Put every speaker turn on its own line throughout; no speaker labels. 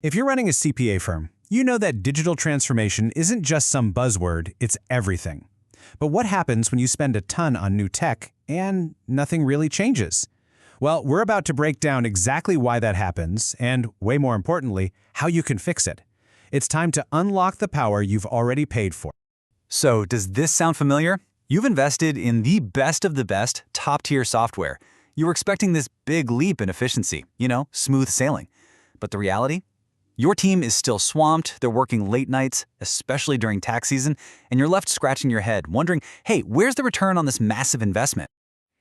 If you're running a CPA firm, you know that digital transformation isn't just some buzzword, it's everything. But what happens when you spend a ton on new tech and nothing really changes? Well, we're about to break down exactly why that happens and, way more importantly, how you can fix it. It's time to unlock the power you've already paid for.
So, does this sound familiar? You've invested in the best of the best, top-tier software. You were expecting this big leap in efficiency, smooth sailing. But the reality? Your team is still swamped, they're working late nights, especially during tax season, and you're left scratching your head, wondering, hey, where's the return on this massive investment?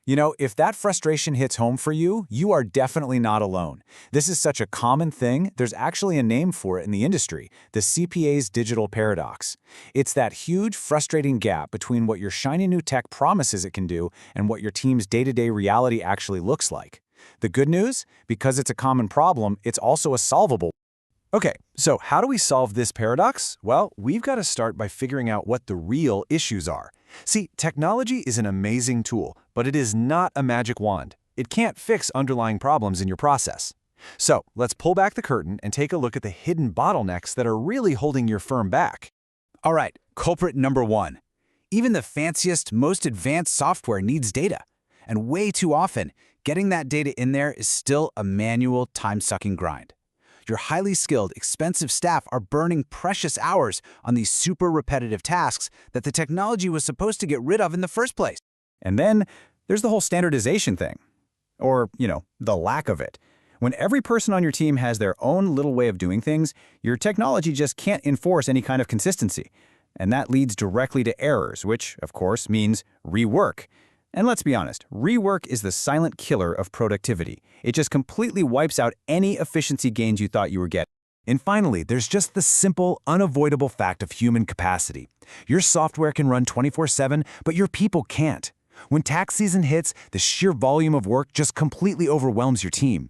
If that frustration hits home for you, you are definitely not alone. This is such a common thing, there's actually a name for it in the industry, the CPA's digital paradox. It's that huge, frustrating gap between what your shiny new tech promises it can do and what your team's day-to-day reality actually looks like. The good news? Because it's a common problem, it's also a solvable. Okay, so how do we solve this paradox? Well, we've got to start by figuring out what the real issues are. See, technology is an amazing tool, but it is not a magic wand. It can't fix underlying problems in your process. So, let's pull back the curtain and take a look at the hidden bottlenecks that are really holding your firm back.
All right, culprit number one. Even the fanciest, most advanced software needs data. And way too often, getting that data in there is still a manual, time-sucking grind. Your highly skilled, expensive staff are burning precious hours on these super repetitive tasks that the technology was supposed to get rid of in the first place.
And then there's the whole standardization thing. Or, the lack of it. When every person on your team has their own little way of doing things, your technology just can't enforce any kind of consistency. And that leads directly to errors, which, of course, means rework. And let's be honest, rework is the silent killer of productivity. It just completely wipes out any efficiency gains you thought you were getting. And finally, there's just the simple, unavoidable fact of human capacity. Your software can run 24/7, but your people can't. When tax season hits, the sheer volume of work just completely overwhelms your team.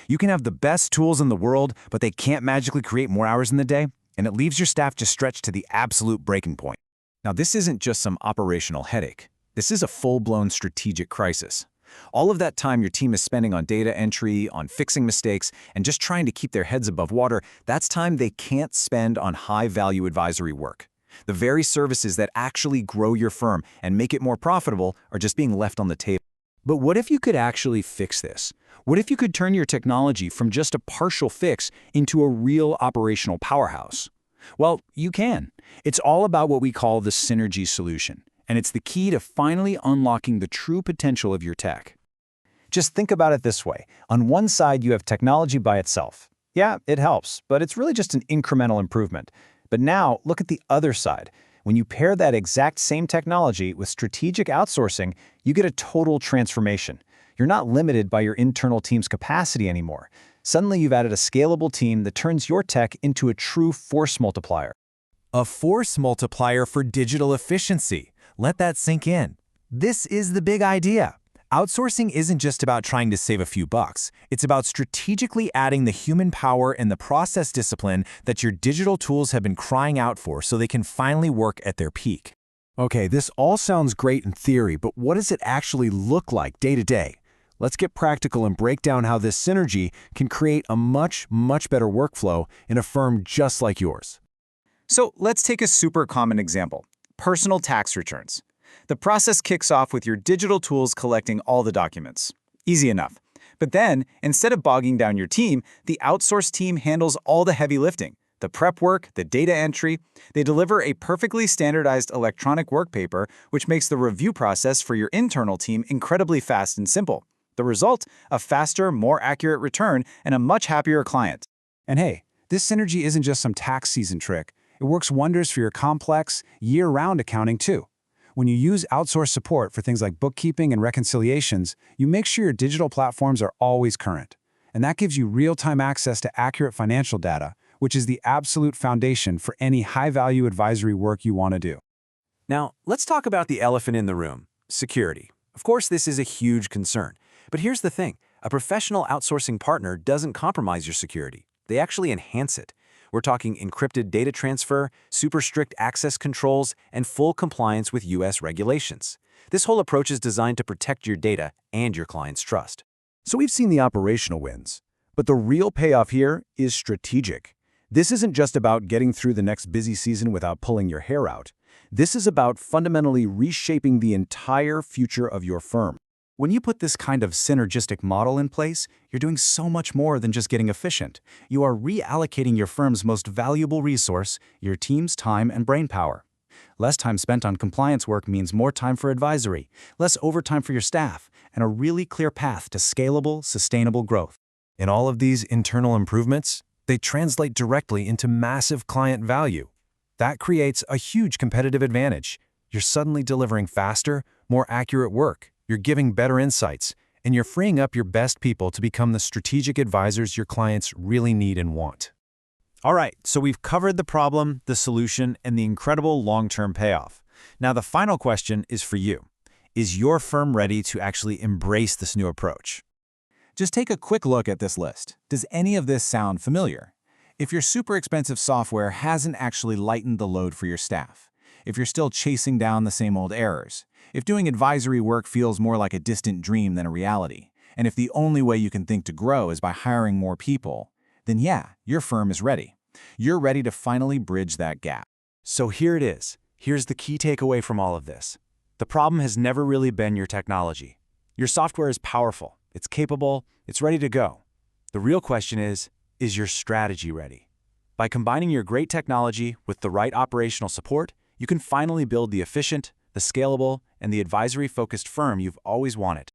You can have the best tools in the world, but they can't magically create more hours in the day, and it leaves your staff just stretched to the absolute breaking point. Now, this isn't just some operational headache. This is a full-blown strategic crisis. All of that time your team is spending on data entry, on fixing mistakes, and just trying to keep their heads above water, that's time they can't spend on high-value advisory work. The very services that actually grow your firm and make it more profitable are just being left on the table. But what if you could actually fix this? What if you could turn your technology from just a partial fix into a real operational powerhouse? Well, you can. It's all about what we call the synergy solution. And it's the key to finally unlocking the true potential of your tech. Just think about it this way. On one side, you have technology by itself. Yeah, it helps, but it's really just an incremental improvement. But now, look at the other side. When you pair that exact same technology with strategic outsourcing, you get a total transformation. You're not limited by your internal team's capacity anymore. Suddenly, you've added a scalable team that turns your tech into a true force multiplier.
A force multiplier for digital efficiency. Let that sink in. This is the big idea. Outsourcing isn't just about trying to save a few bucks. It's about strategically adding the human power and the process discipline that your digital tools have been crying out for so they can finally work at their peak. Okay, this all sounds great in theory, but what does it actually look like day to day? Let's get practical and break down how this synergy can create a much, much better workflow in a firm just like yours.
So let's take a super common example. Personal tax returns. The process kicks off with your digital tools collecting all the documents. Easy enough. But then, instead of bogging down your team, the outsourced team handles all the heavy lifting, the prep work, the data entry. They deliver a perfectly standardized electronic work paper, which makes the review process for your internal team incredibly fast and simple. The result? A faster, more accurate return and a much happier client.
And hey, this synergy isn't just some tax season trick. It works wonders for your complex, year-round accounting too. When you use outsourced support for things like bookkeeping and reconciliations, you make sure your digital platforms are always current. And that gives you real-time access to accurate financial data, which is the absolute foundation for any high-value advisory work you want to do.
Now, let's talk about the elephant in the room, security. Of course, this is a huge concern. But here's the thing. A professional outsourcing partner doesn't compromise your security. They actually enhance it. We're talking encrypted data transfer, super strict access controls, and full compliance with US regulations. This whole approach is designed to protect your data and your client's trust.
So we've seen the operational wins.
But the real payoff here is strategic. This isn't just about getting through the next busy season without pulling your hair out. This is about fundamentally reshaping the entire future of your firm.
When you put this kind of synergistic model in place, you're doing so much more than just getting efficient. You are reallocating your firm's most valuable resource, your team's time and brainpower. Less time spent on compliance work means more time for advisory, less overtime for your staff, and a really clear path to scalable, sustainable growth.
And all of these internal improvements, they translate directly into massive client value. That creates a huge competitive advantage. You're suddenly delivering faster, more accurate work. You're giving better insights, and you're freeing up your best people to become the strategic advisors your clients really need and want.
All right, so we've covered the problem, the solution, and the incredible long-term payoff. Now the final question is for you. Is your firm ready to actually embrace this new approach? Just take a quick look at this list. Does any of this sound familiar? If your super expensive software hasn't actually lightened the load for your staff, if you're still chasing down the same old errors, if doing advisory work feels more like a distant dream than a reality, and if the only way you can think to grow is by hiring more people, then yeah, your firm is ready. You're ready to finally bridge that gap. So here it is. Here's the key takeaway from all of this. The problem has never really been your technology. Your software is powerful, it's capable, it's ready to go. The real question is your strategy ready? By combining your great technology with the right operational support, you can finally build the efficient, the scalable, and the advisory-focused firm you've always wanted.